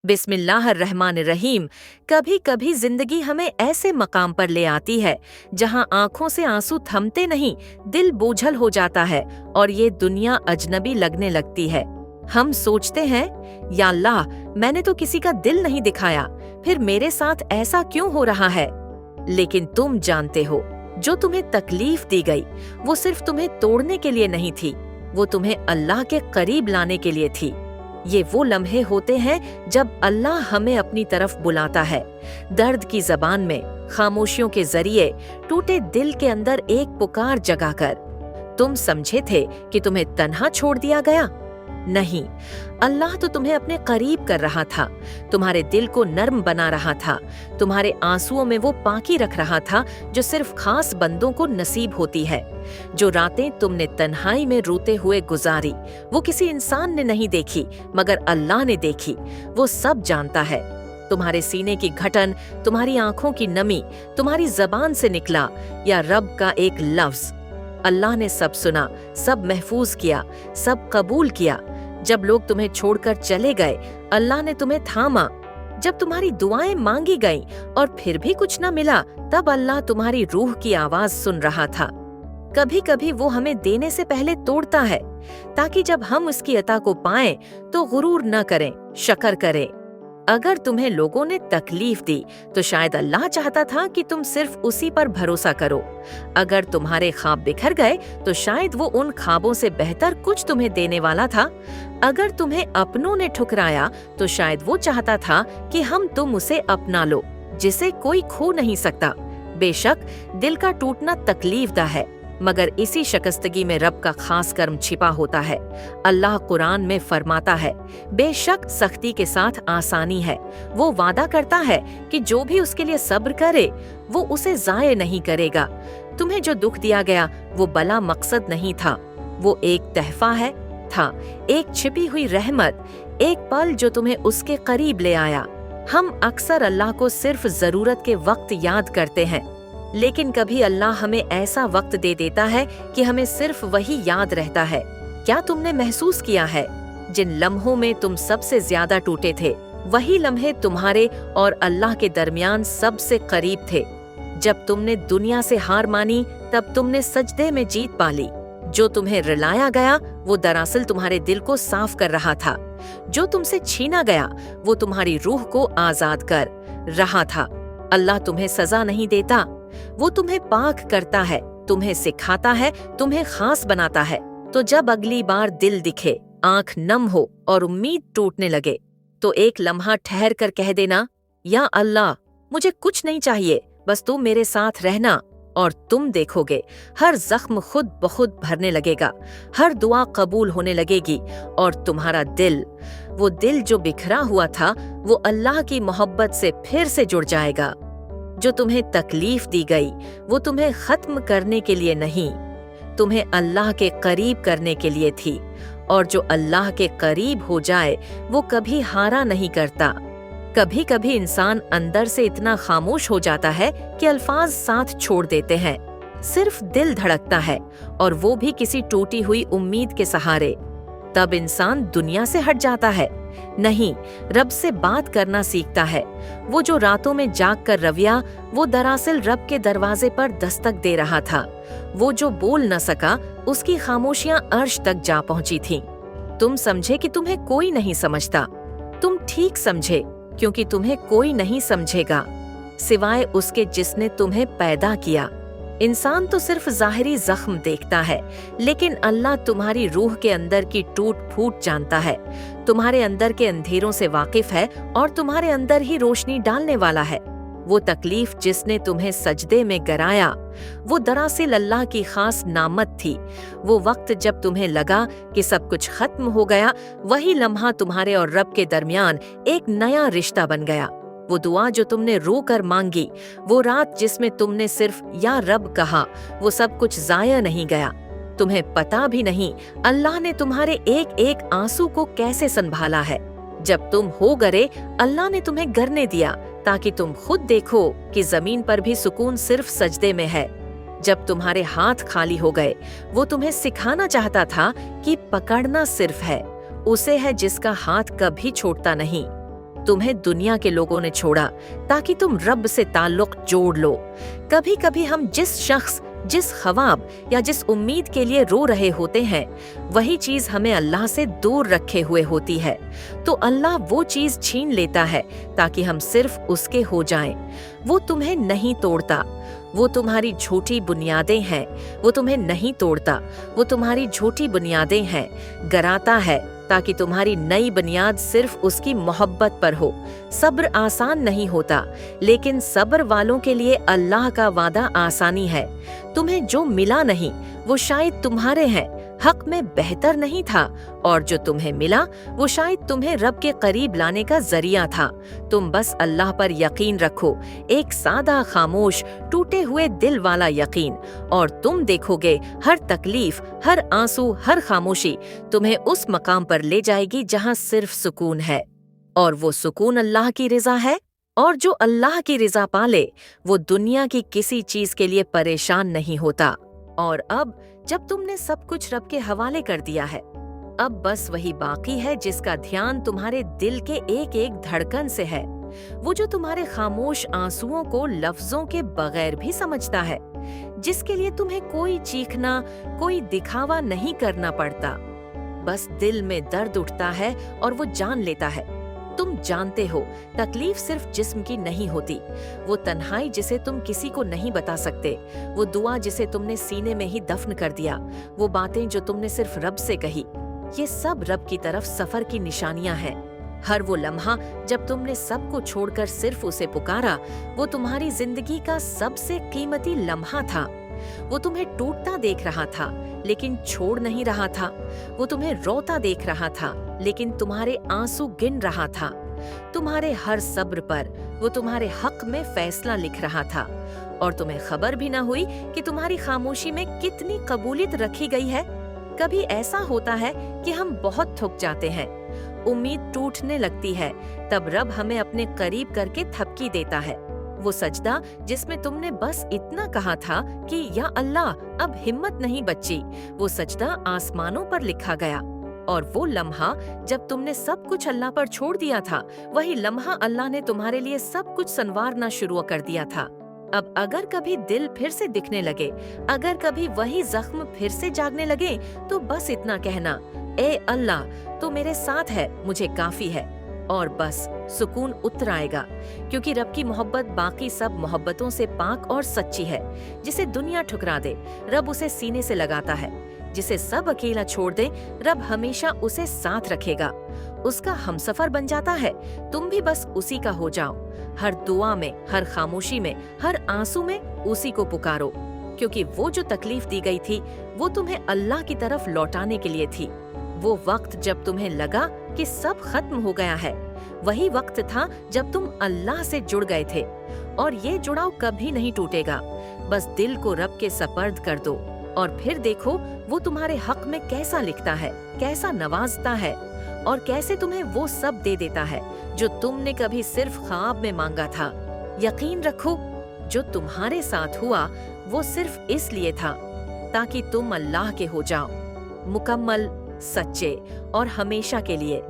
बिस्मिल्लाहिर्रहमानिर्रहीम। कभी कभी जिंदगी हमें ऐसे मकाम पर ले आती है जहां आंखों से आंसू थमते नहीं, दिल बोझल हो जाता है और ये दुनिया अजनबी लगने लगती है। हम सोचते हैं, या अल्लाह, मैंने तो किसी का दिल नहीं दिखाया, फिर मेरे साथ ऐसा क्यों हो रहा है। लेकिन तुम जानते हो, जो तुम्हें तकलीफ दी गई वो सिर्फ तुम्हें तोड़ने के लिए नहीं थी, वो तुम्हें अल्लाह के करीब लाने के लिए थी। ये वो लम्हे होते हैं जब अल्लाह हमें अपनी तरफ बुलाता है, दर्द की जबान में, खामोशियों के जरिए, टूटे दिल के अंदर एक पुकार जगाकर। तुम समझे थे कि तुम्हें तन्हा छोड़ दिया गया? नहीं, अल्लाह तो तुम्हें अपने करीब कर रहा था, तुम्हारे दिल को नर्म बना रहा था, तुम्हारे आंसुओं में वो पाकी रख रहा था जो सिर्फ खास बंदों को नसीब होती है। जो रातें तुमने तन्हाई में रोते हुए गुजारी, वो किसी इंसान ने नहीं देखी मगर अल्लाह ने देखी। वो सब जानता है। तुम्हारे सीने की घटन, तुम्हारी आंखों की नमी, तुम्हारी जबान से निकला या रब का एक लफ्ज, अल्लाह ने सब सुना, सब महफूज किया, सब कबूल किया। जब लोग तुम्हें छोड़कर चले गए, अल्लाह ने तुम्हें थामा। जब तुम्हारी दुआएं मांगी गईं और फिर भी कुछ न मिला, तब अल्लाह तुम्हारी रूह की आवाज सुन रहा था। कभी कभी वो हमें देने से पहले तोड़ता है, ताकि जब हम उसकी अता को पाएं तो गुरूर न करें, शकर करें। अगर तुम्हें लोगों ने तकलीफ दी तो शायद अल्लाह चाहता था कि तुम सिर्फ उसी पर भरोसा करो। अगर तुम्हारे ख्वाब बिखर गए तो शायद वो उन ख्वाबों से बेहतर कुछ तुम्हें देने वाला था। अगर तुम्हें अपनों ने ठुकराया तो शायद वो चाहता था कि हम तुम उसे अपना लो, जिसे कोई खो नहीं सकता। बेशक दिल का टूटना तकलीफदा है, मगर इसी शिकस्तगी में रब का खास कर्म छिपा होता है। अल्लाह कुरान में फरमाता है, बेशक सख्ती के साथ आसानी है। वो वादा करता है कि जो भी उसके लिए सब्र करे वो उसे ज़ाये नहीं करेगा। तुम्हें जो दुख दिया गया वो बला मकसद नहीं था, वो एक तहफा था, एक छिपी हुई रहमत, एक पल जो तुम्हें उसके करीब ले आया। हम अक्सर अल्लाह को सिर्फ जरूरत के वक्त याद करते हैं, लेकिन कभी अल्लाह हमें ऐसा वक्त दे देता है कि हमें सिर्फ वही याद रहता है। क्या तुमने महसूस किया है, जिन लम्हों में तुम सबसे ज्यादा टूटे थे, वही लम्हे तुम्हारे और अल्लाह के दरमियान सबसे करीब थे। जब तुमने दुनिया से हार मानी, तब तुमने सजदे में जीत पाली। जो तुम्हें रुलाया गया वो दरअसल तुम्हारे दिल को साफ कर रहा था। जो तुमसे छीना गया वो तुम्हारी रूह को आजाद कर रहा था। अल्लाह तुम्हें सजा नहीं देता, वो तुम्हें पाक करता है, तुम्हें सिखाता है, तुम्हें खास बनाता है। तो जब अगली बार दिल दिखे, आंख नम हो और उम्मीद टूटने लगे, तो एक लम्हा ठहर कर कह देना, या अल्लाह, मुझे कुछ नहीं चाहिए, बस तू मेरे साथ रहना। और तुम देखोगे हर जख्म खुद बखुद भरने लगेगा, हर दुआ कबूल होने लगेगी और तुम्हारा दिल, वो दिल जो बिखरा हुआ था, वो अल्लाह की मोहब्बत से फिर से जुड़ जाएगा। जो तुम्हें तकलीफ दी गई वो तुम्हें खत्म करने के लिए नहीं, तुम्हें अल्लाह के करीब करने के लिए थी। और जो अल्लाह के करीब हो जाए वो कभी हारा नहीं करता। कभी कभी इंसान अंदर से इतना खामोश हो जाता है कि अल्फाज साथ छोड़ देते हैं, सिर्फ दिल धड़कता है और वो भी किसी टूटी हुई उम्मीद के सहारे। तब इंसान दुनिया से हट जाता है, नहीं, रब से बात करना सीखता है। वो जो रातों में जाग कर रविया, वो दरअसल रब के दरवाजे पर दस्तक दे रहा था। वो जो बोल न सका, उसकी खामोशियां अर्श तक जा पहुंची थीं। तुम समझे कि तुम्हें कोई नहीं समझता, तुम ठीक समझे, क्योंकि तुम्हें कोई नहीं समझेगा सिवाय उसके जिसने तुम्हें पैदा किया। इंसान तो सिर्फ ज़ाहिरी जख्म देखता है, लेकिन अल्लाह तुम्हारी रूह के अंदर की टूट फूट जानता है, तुम्हारे अंदर के अंधेरों से वाकिफ है और तुम्हारे अंदर ही रोशनी डालने वाला है। वो तकलीफ जिसने तुम्हें सजदे में गिराया, वो दरअसल अल्लाह की खास नामत थी। वो वक्त जब तुम्हें लगा कि सब कुछ खत्म हो गया, वही लम्हा तुम्हारे और रब के दरमियान एक नया रिश्ता बन गया। वो दुआ जो तुमने रो कर मांगी, वो रात जिसमें तुमने सिर्फ या रब कहा, वो सब कुछ जाया नहीं गया। तुम्हें पता भी नहीं अल्लाह ने तुम्हारे एक एक आंसू को कैसे संभाला है। जब तुम हो गरे, अल्लाह ने तुम्हें गरने दिया ताकि तुम खुद देखो कि जमीन पर भी सुकून सिर्फ सजदे में है। जब तुम्हारे हाथ खाली हो गए, वो तुम्हें सिखाना चाहता था कि पकड़ना सिर्फ है, उसे है जिसका हाथ कभी छोड़ता नहीं। तुम्हें दुनिया के लोगों ने छोड़ा ताकि तुम रब से ताल्लुक जोड़ लो। कभी कभी हम जिस शख्स, जिस ख्वाब या जिस उम्मीद के लिए रो रहे होते हैं, वही चीज हमें अल्लाह से दूर रखे हुए होती है, तो अल्लाह वो चीज छीन लेता है ताकि हम सिर्फ उसके हो जाएं। वो तुम्हें नहीं तोड़ता, वो तुम्हारी झूठी बुनियादें हैं। वो तुम्हें नहीं तोड़ता, वो तुम्हारी झूठी बुनियादें हैं, गिराता है ताकि तुम्हारी नई बुनियाद सिर्फ उसकी मोहब्बत पर हो। सब्र आसान नहीं होता, लेकिन सब्र वालों के लिए अल्लाह का वादा आसानी है। तुम्हें जो मिला नहीं वो शायद तुम्हारे हैं हक में बेहतर नहीं था, और जो तुम्हें मिला वो शायद तुम्हें रब के करीब लाने का जरिया था। तुम बस अल्लाह पर यकीन रखो, एक सादा, खामोश, टूटे हुए दिल वाला यकीन, और तुम देखोगे हर तकलीफ, हर आंसू, हर खामोशी तुम्हें उस मकाम पर ले जाएगी जहाँ सिर्फ सुकून है। और वो सुकून अल्लाह की रिजा है, और जो अल्लाह की रिजा पाले वो दुनिया की किसी चीज के लिए परेशान नहीं होता। और अब जब तुमने सब कुछ रब के हवाले कर दिया है, अब बस वही बाकी है जिसका ध्यान तुम्हारे दिल के एक एक धड़कन से है। वो जो तुम्हारे खामोश आंसुओं को लफ्जों के बगैर भी समझता है, जिसके लिए तुम्हें कोई चीखना, कोई दिखावा नहीं करना पड़ता। बस दिल में दर्द उठता है और वो जान लेता है। तुम जानते हो तकलीफ सिर्फ जिस्म की नहीं होती, वो तन्हाई जिसे तुम किसी को नहीं बता सकते, वो दुआ जिसे तुमने सीने में ही दफन कर दिया, वो बातें जो तुमने सिर्फ रब से कही, ये सब रब की तरफ सफर की निशानियां हैं। हर वो लम्हा जब तुमने सब को छोड़कर सिर्फ उसे पुकारा, वो तुम्हारी जिंदगी का सबसे कीमती लम्हा था। वो तुम्हें टूटता देख रहा था लेकिन छोड़ नहीं रहा था। वो तुम्हें रोता देख रहा था लेकिन तुम्हारे आंसू गिन रहा था। तुम्हारे हर सब्र पर वो तुम्हारे हक में फैसला लिख रहा था, और तुम्हें खबर भी न हुई कि तुम्हारी खामोशी में कितनी कबूलियत रखी गई है। कभी ऐसा होता है कि हम बहुत थक जाते हैं, उम्मीद टूटने लगती है, तब रब हमें अपने करीब करके थपकी देता है। वो सजदा जिसमें तुमने बस इतना कहा था कि या अल्लाह अब हिम्मत नहीं बच्ची, वो सजदा आसमानों पर लिखा गया। और वो लम्हा जब तुमने सब कुछ अल्लाह पर छोड़ दिया था, वही लम्हा अल्लाह ने तुम्हारे लिए सब कुछ संवारना शुरू कर दिया था। अब अगर कभी दिल फिर से दिखने लगे, अगर कभी वही जख्म फिर से जागने लगे, तो बस इतना कहना, ए अल्लाह तू मेरे साथ है, मुझे काफी है। और बस सुकून उतर आएगा, क्योंकि रब की मोहब्बत बाकी सब मोहब्बतों से पाक और सच्ची है। जिसे दुनिया ठुकरा दे, रब उसे सीने से लगाता है। जिसे सब अकेला छोड़ दे, रब हमेशा उसे साथ रखेगा, उसका हमसफर बन जाता है। तुम भी बस उसी का हो जाओ। हर दुआ में, हर खामोशी में, हर आंसू में उसी को पुकारो, क्योंकि वो जो तकलीफ दी गई थी वो तुम्हें अल्लाह की तरफ लौटाने के लिए थी। वो वक्त जब तुम्हें लगा कि सब खत्म हो गया है, वही वक्त था जब तुम अल्लाह से जुड़ गए थे, और ये जुड़ाव कभी नहीं टूटेगा। बस दिल को रब के सपर्द कर दो, और फिर देखो वो तुम्हारे हक में कैसा लिखता है, कैसा नवाजता है, और कैसे तुम्हें वो सब दे देता है जो तुमने कभी सिर्फ ख्वाब में मांगा था। यकीन रखो, जो तुम्हारे साथ हुआ वो सिर्फ इसलिए था ताकि तुम अल्लाह के हो जाओ, मुकम्मल, सच्चे और हमेशा के लिए।